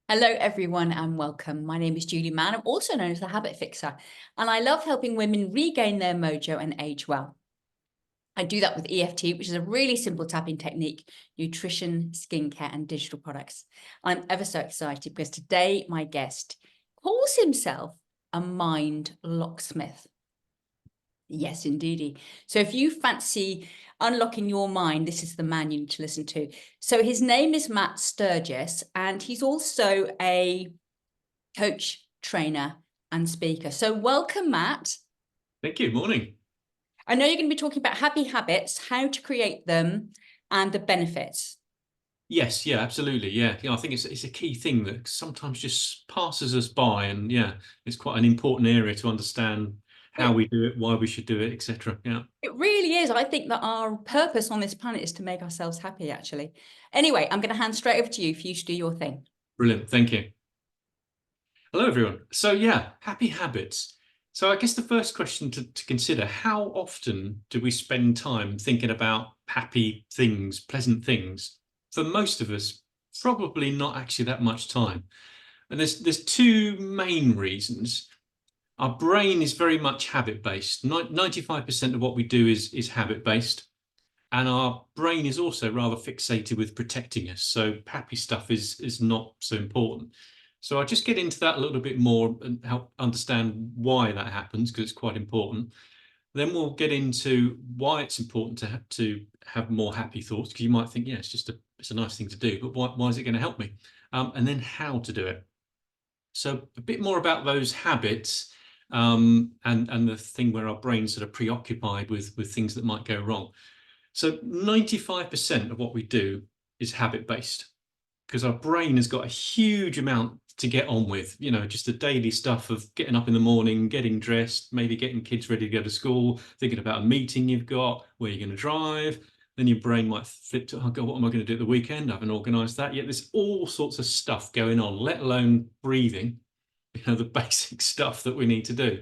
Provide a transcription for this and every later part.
Hello, everyone, and welcome. My name is Julie Mann. I'm also known as the Habit Fixer, and I love helping women regain their mojo and age well. I do that with EFT, which is a really simple tapping technique, nutrition, skincare, and digital products. I'm ever so excited because today my guest calls himself a mind locksmith. Yes, indeedy. So if you fancy unlocking your mind, this is the man you need to listen to. So his name is Matt Sturgis, and he's also a coach, trainer, and speaker. So welcome, Matt. Thank you. Morning. I know you're going to be talking about happy habits, how to create them, and the benefits. Yes, yeah, absolutely. Yeah, I think it's a key thing that sometimes just passes us by, and yeah, it's quite an important area to understand how It, we do it, why we should do it, etc. Yeah, it really is. I think that our purpose on this planet is to make ourselves happy, actually. Anyway, I'm going to hand straight over to you for you to do your thing. brilliant. Thank you. Hello, everyone. So yeah, happy habits. So I guess the first question to consider, how often do we spend time thinking about happy things, pleasant things? For most of us, probably not actually that much time. And there's two main reasons. Our brain is very much habit-based. 95% of what we do is habit-based. And our brain is also rather fixated with protecting us. So happy stuff is not so important. So I'll just get into that a little bit more and help understand why that happens, because it's quite important. Then we'll get into why it's important to have more happy thoughts, because you might think, yeah, it's a nice thing to do, but why is it going to help me? And then how to do it. So a bit more about those habits, and the thing where our brain's sort of preoccupied with things that might go wrong. So 95% of what we do is habit based, because our brain has got a huge amount to get on with, just the daily stuff of getting up in the morning, getting dressed, maybe getting kids ready to go to school, thinking about a meeting you've got, where you're going to drive. Then your brain might flip to, oh God, what am I going to do at the weekend? I haven't organized that yet. There's all sorts of stuff going on, let alone breathing, the basic stuff that we need to do.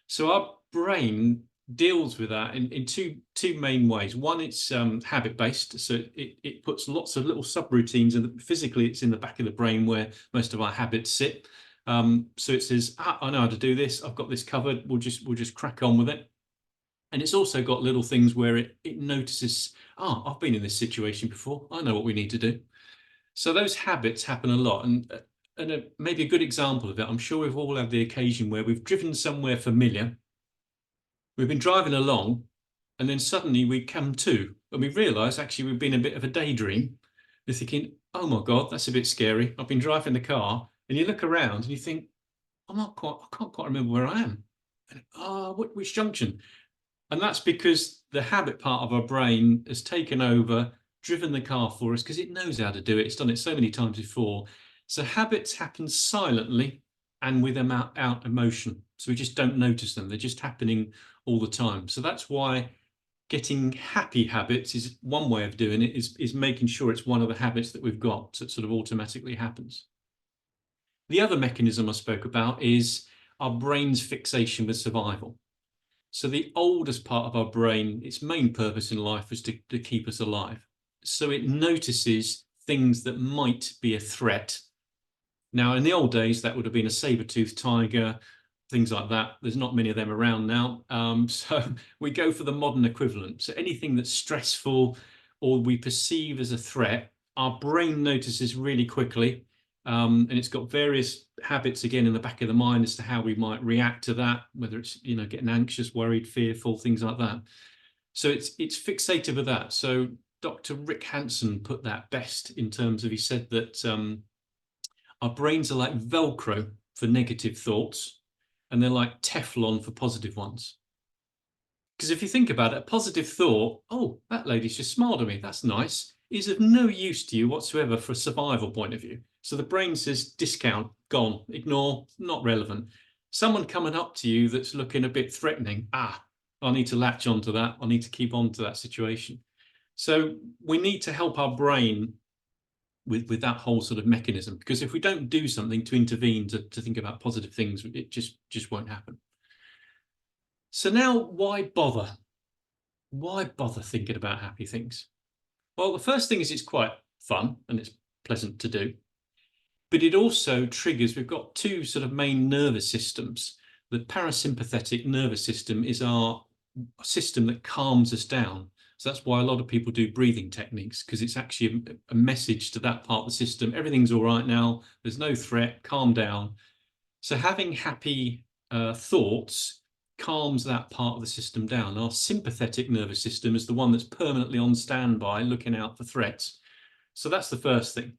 So our brain deals with that in two main ways. One, it's habit based, so it puts lots of little subroutines, and physically it's in the back of the brain where most of our habits sit. So it says, I know how to do this. I've got this covered. We'll just crack on with it. And it's also got little things where it notices, I've been in this situation before. I know what we need to do. So those habits happen a lot, and maybe a good example of it. I'm sure we've all had the occasion where we've driven somewhere familiar. We've been driving along, and then suddenly we come to, and we realise actually we've been a bit of a daydream. You're thinking, oh my God, that's a bit scary. I've been driving the car, and you look around and you think, I can't quite remember where I am. And, which junction? And that's because the habit part of our brain has taken over, driven the car for us because it knows how to do it. It's done it so many times before. So habits happen silently and without emotion. So we just don't notice them. They're just happening all the time. So that's why getting happy habits is one way of doing it, is making sure it's one of the habits that we've got. So it sort of automatically happens. The other mechanism I spoke about is our brain's fixation with survival. So the oldest part of our brain, its main purpose in life is to keep us alive. So it notices things that might be a threat. Now, in the old days, that would have been a saber-toothed tiger, things like that. There's not many of them around now. So we go for the modern equivalent. So anything that's stressful or we perceive as a threat, our brain notices really quickly. And it's got various habits again in the back of the mind as to how we might react to that, whether it's getting anxious, worried, fearful, things like that. So it's fixated with that. So Dr. Rick Hanson put that best in terms of, he said that our brains are like Velcro for negative thoughts, and they're like Teflon for positive ones. Because if you think about it, a positive thought, oh, that lady's just smiled at me, that's nice, is of no use to you whatsoever for a survival point of view. So the brain says, discount, gone, ignore, not relevant. Someone coming up to you that's looking a bit threatening, I need to latch onto that. I need to keep on to that situation. So we need to help our brain with that whole sort of mechanism, because if we don't do something to intervene to think about positive things, it just won't happen. So now, why bother? Why bother thinking about happy things? Well, the first thing is it's quite fun and it's pleasant to do. But it also triggers, we've got two sort of main nervous systems. The parasympathetic nervous system is our system that calms us down. So that's why a lot of people do breathing techniques, because it's actually a message to that part of the system. Everything's all right now. There's no threat. Calm down. So having happy thoughts calms that part of the system down. Our sympathetic nervous system is the one that's permanently on standby, looking out for threats. So that's the first thing.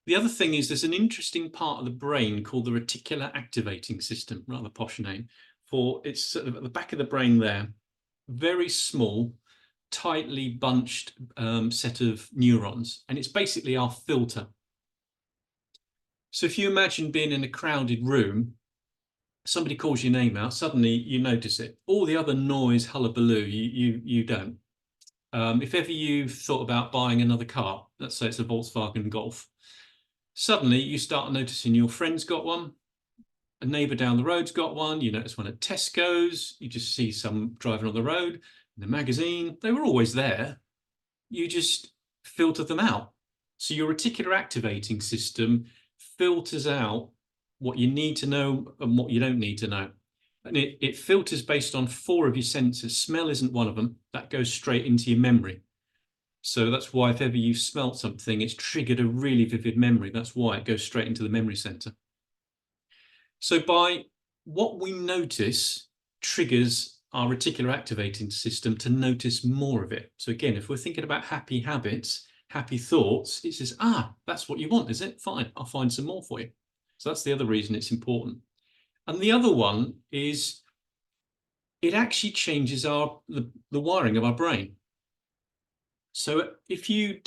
The other thing is there's an interesting part of the brain called the reticular activating system, rather posh name, for it's sort of at the back of the brain there, very small, tightly bunched set of neurons, and it's basically our filter. So if you imagine being in a crowded room, somebody calls your name out, suddenly you notice it. All the other noise, hullabaloo, you don't. If ever you've thought about buying another car, let's say it's a Volkswagen Golf, suddenly you start noticing your friend's got one, a neighbour down the road's got one, you notice one at Tesco's, you just see some driving on the road, in the magazine, they were always there. You just filter them out. So your reticular activating system filters out what you need to know and what you don't need to know. And it filters based on 4 of your senses. Smell isn't one of them. That goes straight into your memory. So that's why if ever you've smelt something, it's triggered a really vivid memory. That's why it goes straight into the memory center. So by what we notice triggers our reticular activating system to notice more of it. So again, if we're thinking about happy habits, happy thoughts, it says, that's what you want, is it? Fine, I'll find some more for you. So that's the other reason it's important. And the other one is it actually changes the wiring of our brain. So if you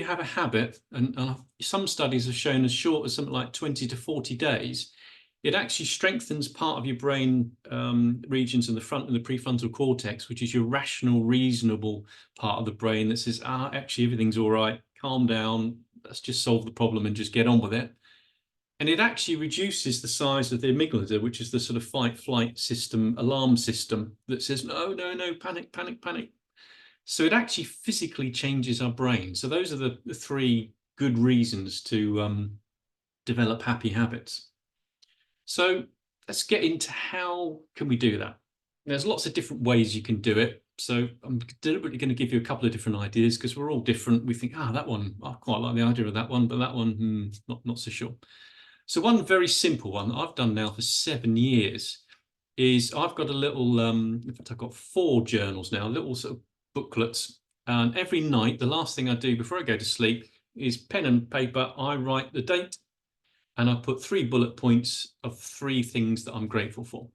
have a habit, and some studies have shown as short as something like 20 to 40 days, it actually strengthens part of your brain regions in the front and the prefrontal cortex, which is your rational, reasonable part of the brain that says, actually, everything's all right, calm down, let's just solve the problem and just get on with it. And it actually reduces the size of the amygdala, which is the sort of fight-flight system, alarm system that says, no, panic, panic, panic. So it actually physically changes our brain. So those are the 3 good reasons to develop happy habits. So let's get into how can we do that. There's lots of different ways you can do it. So I'm deliberately going to give you a couple of different ideas because we're all different. We think, that one, I quite like the idea of that one, but that one, not so sure. So one very simple one that I've done now for 7 years is I've got a little, in fact, I've got 4 journals now, little sort of booklets. And every night, the last thing I do before I go to sleep is pen and paper. I write the date and I put 3 bullet points of 3 things that I'm grateful for.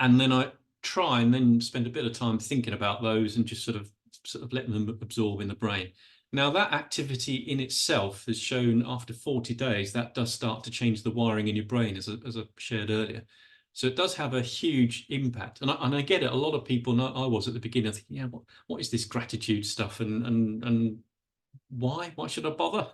And then I try and then spend a bit of time thinking about those and just sort of letting them absorb in the brain. Now, that activity in itself has shown after 40 days, that does start to change the wiring in your brain, as I shared earlier. So it does have a huge impact. And I get it. A lot of people, and I was at the beginning, thinking, what is this gratitude stuff? And why should I bother?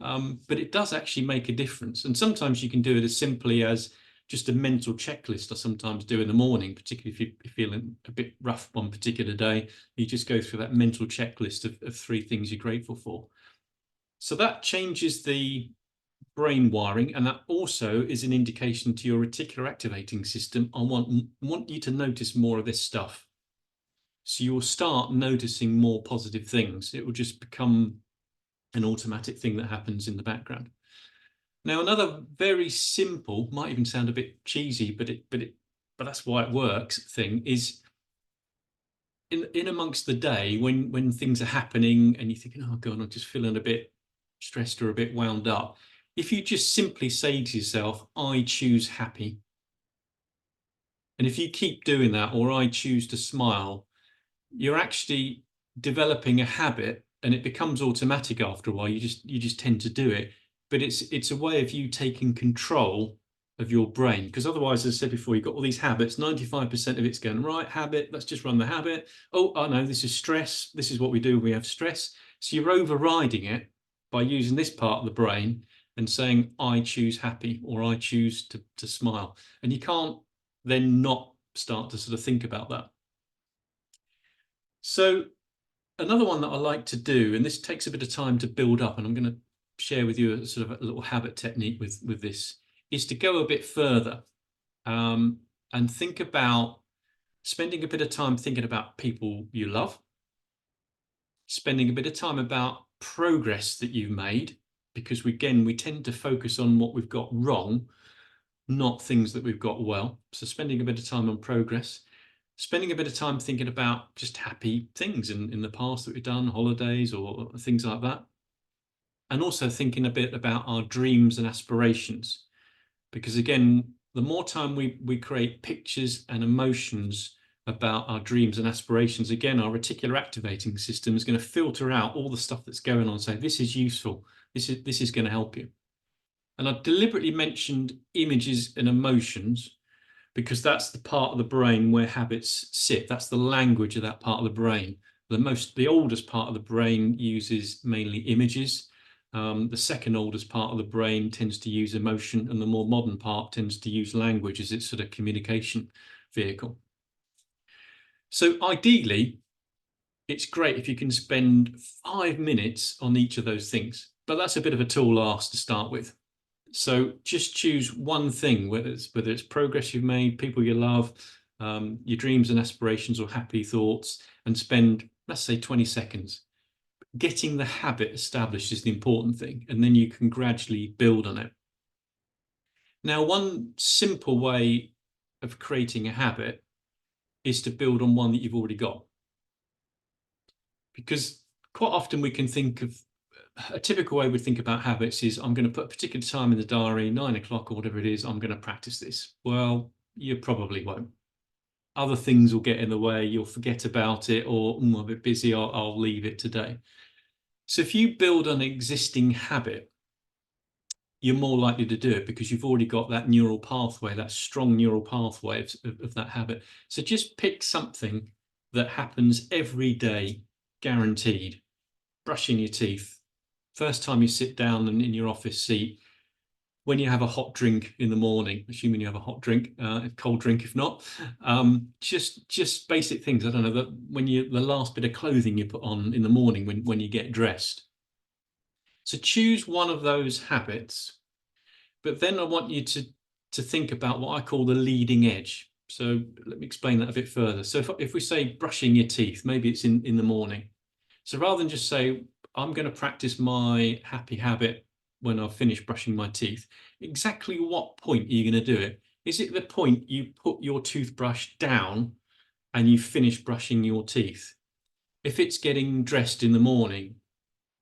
But it does actually make a difference. And sometimes you can do it as simply as just a mental checklist I sometimes do in the morning, particularly if you're feeling a bit rough one particular day. You just go through that mental checklist of 3 things you're grateful for. So that changes the brain wiring, and that also is an indication to your reticular activating system. I want you to notice more of this stuff. So you'll start noticing more positive things. It will just become an automatic thing that happens in the background. Now, another very simple, might even sound a bit cheesy, but that's why it works, thing is in amongst the day when things are happening and you're thinking, oh God, I'm just feeling a bit stressed or a bit wound up. If you just simply say to yourself, I choose happy. And if you keep doing that, or I choose to smile, you're actually developing a habit and it becomes automatic after a while. You just tend to do it. But it's a way of you taking control of your brain, because otherwise, as I said before, you've got all these habits, 95% of it's going, right, habit, let's just run the habit. Oh, I know, this is stress. This is what we do when we have stress. So you're overriding it by using this part of the brain and saying, I choose happy, or I choose to smile. And you can't then not start to sort of think about that. So another one that I like to do, and this takes a bit of time to build up, and I'm going to share with you a sort of a little habit technique with this, is to go a bit further, and think about spending a bit of time thinking about people you love, spending a bit of time about progress that you've made, because we tend to focus on what we've got wrong, not things that we've got well. So spending a bit of time on progress, spending a bit of time thinking about just happy things in the past that we've done, holidays or things like that. And also thinking a bit about our dreams and aspirations, because again, the more time we create pictures and emotions about our dreams and aspirations, again, our reticular activating system is going to filter out all the stuff that's going on, say this is useful, this is going to help you. And I've deliberately mentioned images and emotions because that's the part of the brain where habits sit. That's the language of that part of the brain. The oldest part of the brain uses mainly images. The second oldest part of the brain tends to use emotion, and the more modern part tends to use language as its sort of communication vehicle. So ideally, it's great if you can spend 5 minutes on each of those things, but that's a bit of a tall ask to start with. So just choose one thing, whether it's progress you've made, people you love, your dreams and aspirations or happy thoughts, and spend, let's say, 20 seconds. Getting the habit established is the important thing, and then you can gradually build on it. Now, one simple way of creating a habit is to build on one that you've already got. Because quite often we can think of a typical way we think about habits is I'm going to put a particular time in the diary, 9 o'clock or whatever it is, I'm going to practice this. Well, you probably won't. Other things will get in the way, you'll forget about it, or I'm a bit busy, I'll leave it today. So if you build an existing habit, you're more likely to do it because you've already got that neural pathway, that strong neural pathway of that habit. So just pick something that happens every day, guaranteed. Brushing your teeth, first time you sit down and in your office seat, when you have a hot drink in the morning, assuming you have a hot drink, a cold drink if not, just basic things. I don't know, that when the last bit of clothing you put on in the morning when you get dressed. So choose one of those habits, but then I want you to think about what I call the leading edge. So let me explain that a bit further. So if we say brushing your teeth, maybe it's in the morning. So rather than just say, I'm going to practice my happy habit when I've finished brushing my teeth, exactly what point are you going to do it? Is it the point you put your toothbrush down and you finish brushing your teeth? If it's getting dressed in the morning,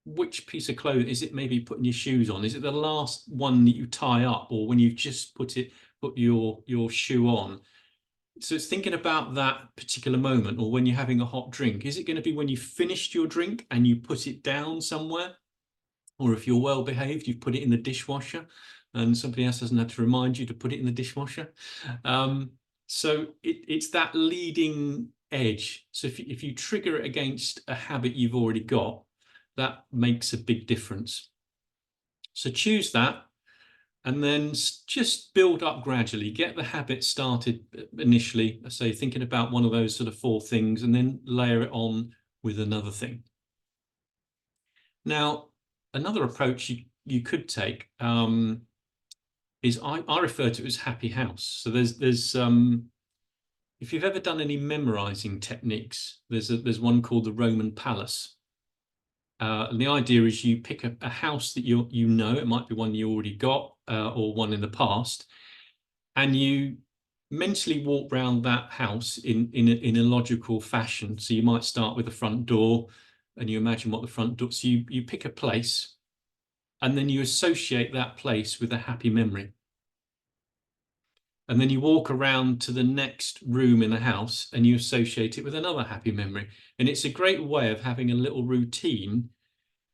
which piece of clothing is it? Maybe putting your shoes on? Is it the last one that you tie up, or when you've just put your shoe on? So it's thinking about that particular moment, or when you're having a hot drink. Is it going to be when you finished your drink and you put it down somewhere? Or if you're well behaved, you've put it in the dishwasher and somebody else hasn't had to remind you to put it in the dishwasher. So it's that leading edge. So if you trigger it against a habit you've already got, that makes a big difference. So choose that. And then just build up gradually, get the habit started initially, say thinking about one of those sort of 4 things, and then layer it on with another thing. Now, another approach you could take is I refer to it as happy house. So there's if you've ever done any memorizing techniques, there's one called the Roman Palace. And the idea is you pick a house that you know, it might be one you already got or one in the past, and you mentally walk around that house in a logical fashion. So you might start with the front door and you imagine what the front door, so you pick a place and then you associate that place with a happy memory. And then you walk around to the next room in the house and you associate it with another happy memory. And it's a great way of having a little routine.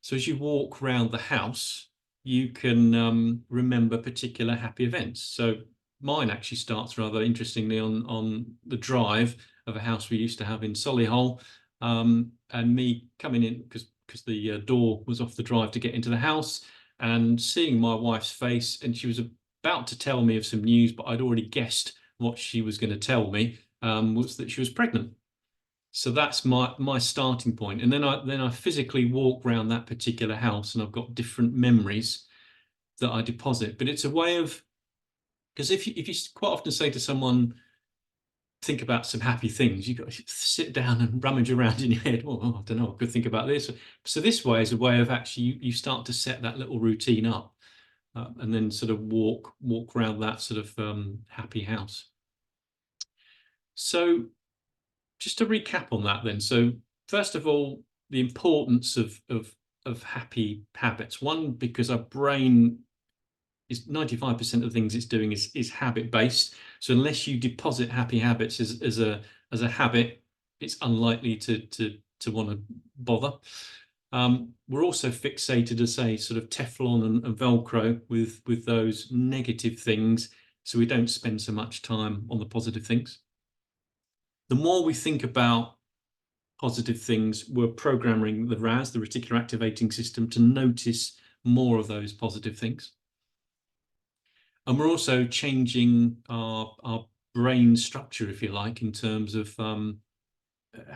So as you walk around the house, you can remember particular happy events. So mine actually starts rather interestingly on the drive of a house we used to have in Solihull, and me coming in because the door was off the drive to get into the house, and seeing my wife's face, and she was about to tell me of some news, but I'd already guessed what she was going to tell me, was that she was pregnant. So that's my starting point. And then I physically walk around that particular house, and I've got different memories that I deposit. But it's a way of, because if you quite often say to someone, think about some happy things, you've got to sit down and rummage around in your head. Oh, I don't know, I could think about this. So this way is a way of actually you start to set that little routine up, and then sort of walk around that sort of happy house. So just to recap on that then. So first of all, the importance of happy habits. One, because our brain is 95% of the things it's doing is habit based. So unless you deposit happy habits as a habit, it's unlikely to want to bother. We're also fixated as a sort of Teflon and Velcro with those negative things, so we don't spend so much time on the positive things. The more we think about positive things, we're programming the RAS, the reticular activating system, to notice more of those positive things. And we're also changing our brain structure, if you like, in terms of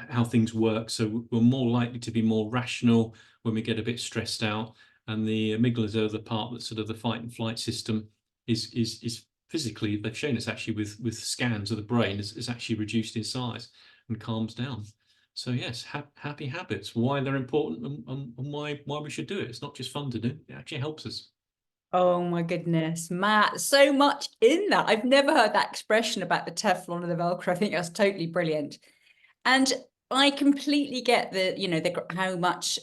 how things work. So we're more likely to be more rational when we get a bit stressed out. And the amygdala, the part that's sort of the fight and flight system, is physically, they've shown us actually with scans of the brain, is actually reduced in size and calms down. So yes, happy habits, why they're important, and why we should do it. It's not just fun to do, it actually helps us. Oh my goodness, Matt, so much in that. I've never heard that expression about the Teflon or the Velcro. I think that's totally brilliant. And I completely get how much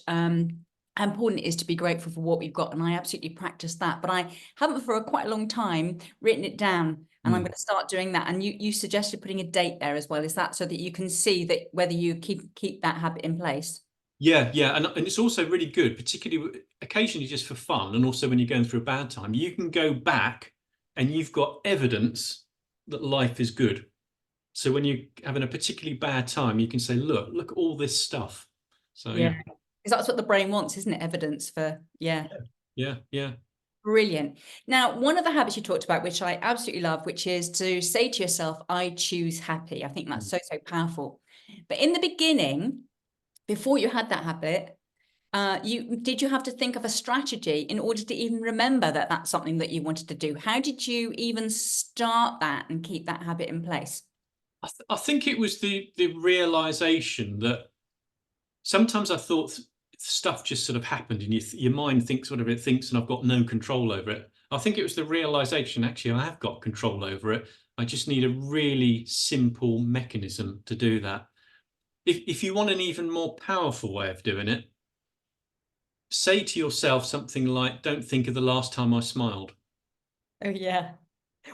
how important it is to be grateful for what we've got. And I absolutely practice that. But I haven't for quite a long time written it down. And I'm going to start doing that. And you suggested putting a date there as well. Is that so that you can see that whether you keep that habit in place? Yeah, and it's also really good, particularly occasionally just for fun, and also when you're going through a bad time, you can go back and you've got evidence that life is good. So when you're having a particularly bad time, you can say, look at all this stuff. So Yeah. Because that's what the brain wants, isn't it? Evidence for, yeah. Yeah. Brilliant. Now, one of the habits you talked about, which I absolutely love, which is to say to yourself, I choose happy. I think that's so powerful. But in the beginning, before you had that habit, did you have to think of a strategy in order to even remember that that's something that you wanted to do? How did you even start that and keep that habit in place? I think it was the realization that sometimes I thought stuff just sort of happened, and your mind thinks whatever it thinks, and I've got no control over it. I think it was the realization, actually, I have got control over it. I just need a really simple mechanism to do that. If you want an even more powerful way of doing it, say to yourself something like, don't think of the last time I smiled. Oh, yeah.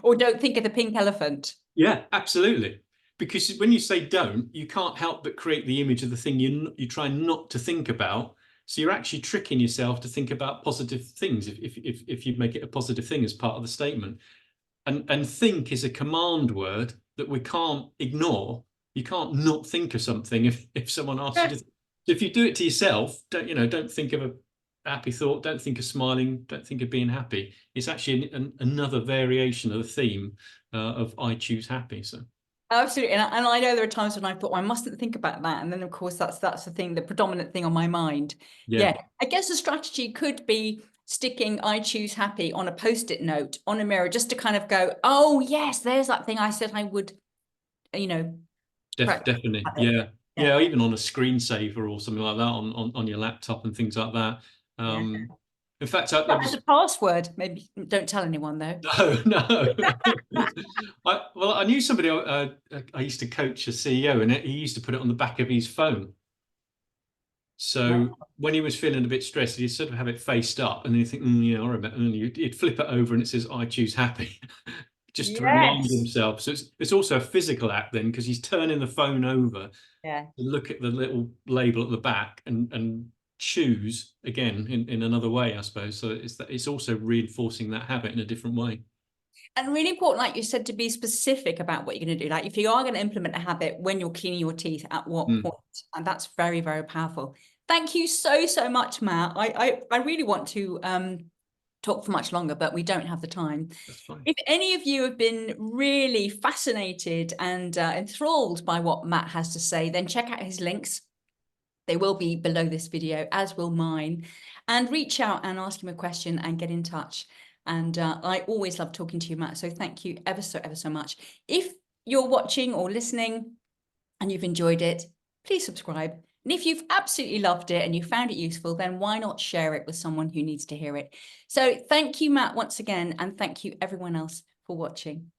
Or don't think of the pink elephant. Yeah, absolutely. Because when you say don't, you can't help but create the image of the thing you try not to think about. So you're actually tricking yourself to think about positive things if you make it a positive thing as part of the statement. And think is a command word that we can't ignore. You can't not think of something if someone asks you to. If you do it to yourself, don't think of a happy thought, don't think of smiling, don't think of being happy. It's actually another variation of the theme of I choose happy. So Absolutely. And I know there are times when I thought, well, I mustn't think about that. And then, of course, that's the thing, the predominant thing on my mind. yeah, Yeah. I guess the strategy could be sticking I choose happy on a post-it note on a mirror, just to kind of go, oh, yes, there's that thing I said I would, you know, definitely. have it. Yeah, even on a screensaver or something like that on your laptop and things like that. Yeah. In fact, there That's was a password. Maybe don't tell anyone though. no. I knew somebody. I used to coach a CEO, and he used to put it on the back of his phone. So when he was feeling a bit stressed, he'd sort of have it faced up, and then you think, yeah, I remember. And then you'd flip it over, and it says, "I choose happy," just to remind Yes. himself. So it's also a physical act then, because he's turning the phone over Yeah. to look at the little label at the back and choose again in another way, I suppose. So it's also reinforcing that habit in a different way. And really important, like you said, to be specific about what you're going to do. Like if you are going to implement a habit when you're cleaning your teeth, at what point? And that's very, very powerful. Thank you so much, Matt. I really want to talk for much longer, but we don't have the time. That's fine. If any of you have been really fascinated and enthralled by what Matt has to say, then check out his links. They will be below this video, as will mine. And reach out and ask him a question and get in touch. And I always love talking to you, Matt. So thank you ever so much. If you're watching or listening and you've enjoyed it, please subscribe. And if you've absolutely loved it and you found it useful, then why not share it with someone who needs to hear it? So thank you, Matt, once again, and thank you everyone else for watching.